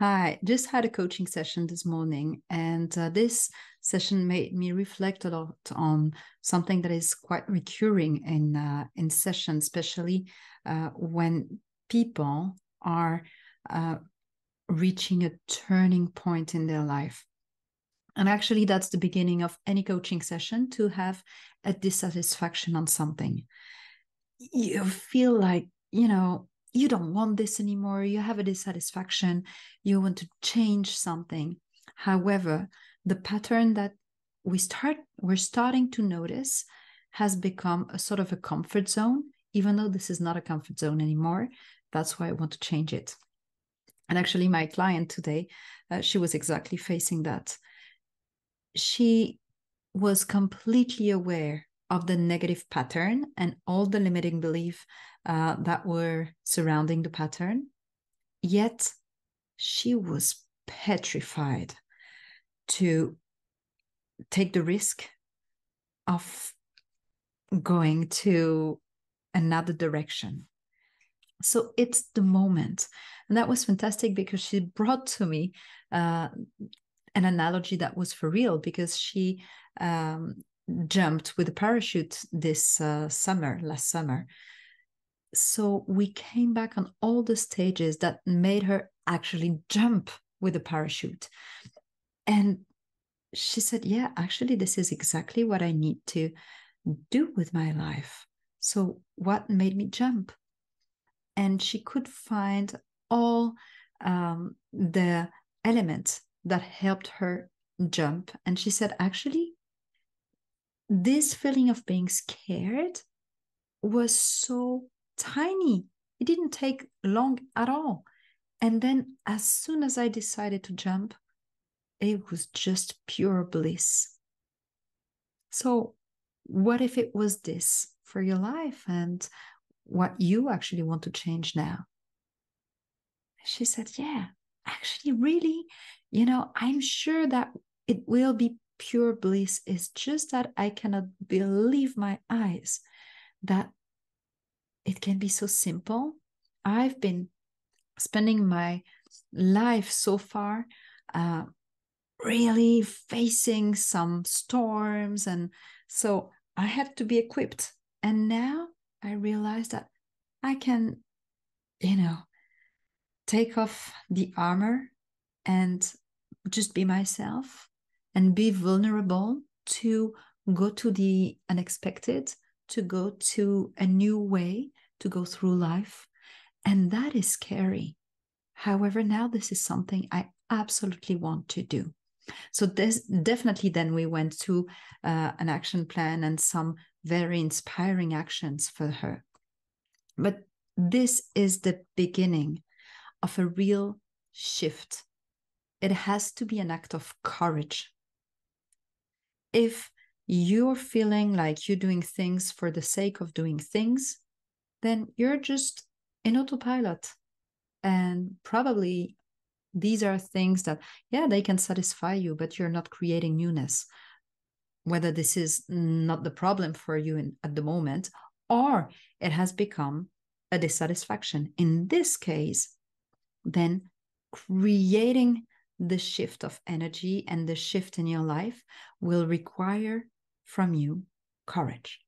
Hi, just had a coaching session this morning, and this session made me reflect a lot on something that is quite recurring in sessions, especially when people are uh, reaching a turning point in their life. And actually, that's the beginning of any coaching session to have a dissatisfaction on something. You feel like, you don't want this anymore. You have a dissatisfaction. You want to change something. However, the pattern that we're starting to notice has become a sort of a comfort zone, even though this is not a comfort zone anymore. That's why I want to change it. And actually, my client today, she was exactly facing that. She was completely aware of the negative pattern and all the limiting beliefs that were surrounding the pattern. Yet she was petrified to take the risk of going to another direction. So it's the moment. And that was fantastic because she brought to me an analogy that was for real because she jumped with a parachute this last summer. So we came back on all the stages that made her actually jump with a parachute. And she said, yeah, actually, this is exactly what I need to do with my life. So what made me jump? And she could find all the elements that helped her jump. And she said, actually, this feeling of being scared was so tiny. It didn't take long at all. And then as soon as I decided to jump, it was just pure bliss. So, what if it was this for your life and what you actually want to change now? She said, yeah, actually, really, I'm sure that it will be pure bliss. It's just that I cannot believe my eyes that it can be so simple. I've been spending my life so far uh, really facing some storms. And so I had to be equipped. And now I realize that I can, you know, take off the armor and just be myself and be vulnerable to go to the unexpected, to go to a new way, to go through life. And that is scary. However, now this is something I absolutely want to do. So this definitely then we went to an action plan and some very inspiring actions for her. But this is the beginning of a real shift. It has to be an act of courage. If you're feeling like you're doing things for the sake of doing things, then you're just in autopilot. And probably these are things that, yeah, they can satisfy you, but you're not creating newness. Whether this is not the problem for you at the moment, or it has become a dissatisfaction. In this case, then creating the shift of energy and the shift in your life will require from you courage.